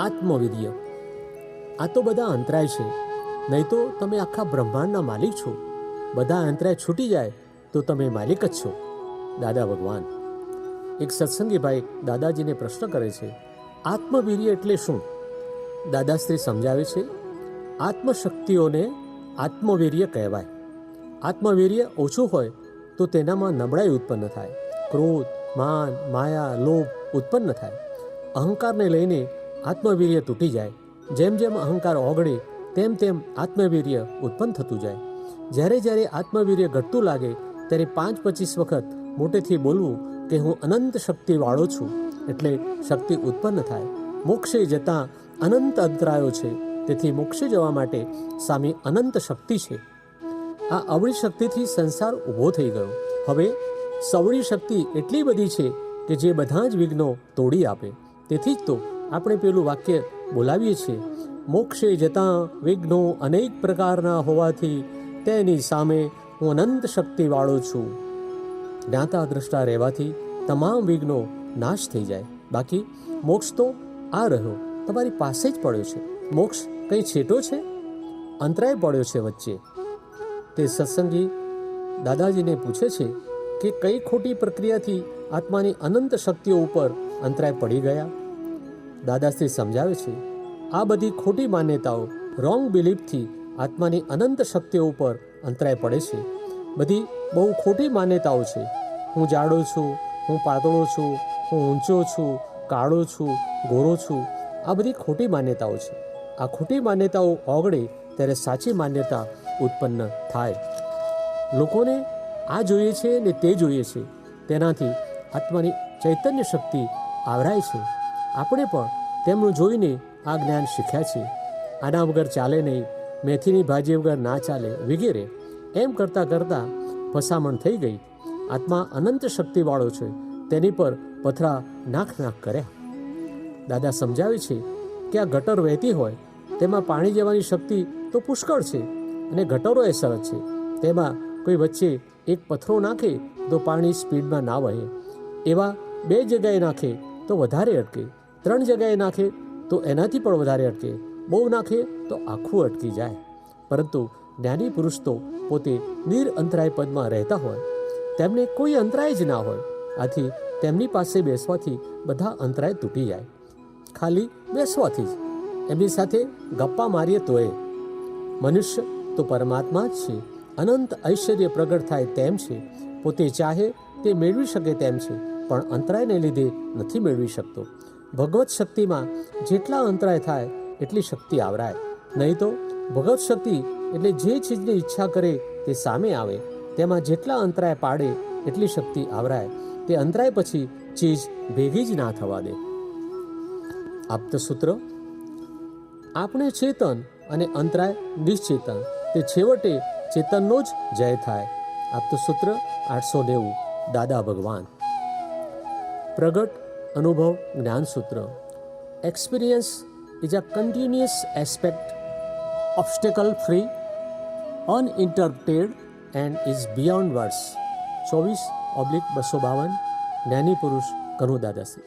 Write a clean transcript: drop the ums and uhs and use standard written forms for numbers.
આત્મવીર્ય. આ તો બધા અંતરાય છે, નહીં તો તમે આખા બ્રહ્માંડના માલિક છો. બધા અંતરાય છૂટી જાય તો તમે માલિક જ છો. દાદા ભગવાન. એક સત્સંગી ભાઈ દાદાજીને પ્રશ્ન કરે છે, આત્મવીર્ય એટલે શું? દાદાશ્રી સમજાવે છે, આત્મશક્તિઓને આત્મવીર્ય કહેવાય. આત્મવીર્ય ઓછું હોય તો તેનામાં નબળાઈ ઉત્પન્ન થાય, ક્રોધ, માન, માયા, લોભ ઉત્પન્ન થાય. અહંકારને લઈને આત્મવીર્ય તૂટી જાય. જેમ જેમ અહંકાર ઓગળે તેમ તેમ આત્મવીર્ય ઉત્પન્ન થતું જાય. જ્યારે જ્યારે આત્મવીર્ય ઘટતું લાગે ત્યારે 5-25 વખત મોટેથી બોલવું કે હું અનંત શક્તિવાળો છું, એટલે શક્તિ ઉત્પન્ન થાય. મોક્ષે જતાં અનંત અંતરાયો છે, તેથી મોક્ષે જવા માટે સામે અનંત શક્તિ છે. આ અવળી શક્તિથી સંસાર ઊભો થઈ ગયો. હવે સવળી શક્તિ એટલી બધી છે કે જે બધા જ વિઘ્નો તોડી આપે. તેથી જ તો આપણે પેલું વાક્ય બોલાવીએ છીએ, મોક્ષે જતાં વિઘ્નો અનેક પ્રકારના હોવાથી તેની સામે હું અનંત શક્તિવાળો છું. જ્ઞાતા દ્રષ્ટા રહેવાથી તમામ વિઘ્નો નાશ થઈ જાય. બાકી મોક્ષ તો આ રહ્યો, તમારી પાસે જ પડ્યો છે. મોક્ષ કંઈ છેટો છે? અંતરાય પડ્યો છે વચ્ચે. તે સત્સંગી દાદાજીને પૂછે છે કે કઈ ખોટી પ્રક્રિયાથી આત્માની અનંત શક્તિઓ ઉપર અંતરાય પડી ગયા? દાદાશ્રી સમજાવે છે, આ બધી ખોટી માન્યતાઓ, રોંગ બિલીફથી આત્માની અનંત શક્તિઓ ઉપર અંતરાય પડે છે. બધી બહુ ખોટી માન્યતાઓ છે. હું જાડો છું, હું પાતળો છું, હું ઊંચો છું, કાળો છું, ગોરો છું. આ બધી ખોટી માન્યતાઓ છે. આ ખોટી માન્યતાઓ ઓગળે ત્યારે સાચી માન્યતા ઉત્પન્ન થાય. લોકોને આ જોઈએ છે ને તે જોઈએ છે, તેનાથી આત્માની ચૈતન્ય શક્તિ આવરાય છે. આપણે પણ તેમનું જોઈને આ જ્ઞાન શીખ્યા છે. આના વગર ચાલે નહીં, મેથીની ભાજી વગર ના ચાલે વગેરે. એમ કરતાં કરતાં ફસામણ થઈ ગઈ. આત્મા અનંત શક્તિવાળો છે, તેની પર પથરા નાખ કર્યા. દાદા સમજાવે છે કે આ ગટર વહેતી હોય તેમાં પાણી જવાની શક્તિ તો પુષ્કળ છે, અને ગટરો એ સરસ છે. તેમાં કોઈ વચ્ચે એક પથ્થરો નાખે તો પાણી સ્પીડમાં ના વહે. એવા 2 જગ્યાએ નાખે તો વધારે અટકે, 3 જગ્યાએ નાખે તો એનાથી પણ વધારે અટકે, બહુ નાખે તો આખું અટકી જાય. પરંતુ જ્ઞાની પુરુષ તો પોતે નિરઅંતરાય પદમાં રહેતા હોય, તેમને કોઈ અંતરાય જ ના હોય. આથી તેમની પાસે બેસવાથી બધા અંતરાય તૂટી જાય. ખાલી બેસવાથી જ. એમની સાથે ગપ્પા મારીએ તોય. મનુષ્ય તો પરમાત્મા જ છે. અનંત ઐશ્વર્ય પ્રગટ થાય તેમ છે. પોતે ચાહે તે મેળવી શકે તેમ છે, પણ અંતરાયને લીધે નથી મેળવી શકતો. ભગવત શક્તિમાં જેટલા અંતરાય થાય એટલી શક્તિ આવરાય. નહીં તો ભગવત શક્તિ એટલે જે ચીજની ઈચ્છા કરે તે સામે આવે. તેમાં જેટલા અંતરાય પાડે એટલી શક્તિ આવરાય. તે અંતરાય પછી ચીજ ભેગી જ ના થવા દે. આપ્તસૂત્ર. આપણે ચેતન અને અંતરાય નિશ્ચેતન, તે છેવટે ચેતનનો જ જય થાય. આપ્તસૂત્ર 890. દાદા ભગવાન. પ્રગટ અનુભવ જ્ઞાનસૂત્ર. Experience is a continuous aspect, obstacle free, uninterrupted and is beyond words. 24/252. જ્ઞાની પુરુષ કનુ દાદાશ્રી.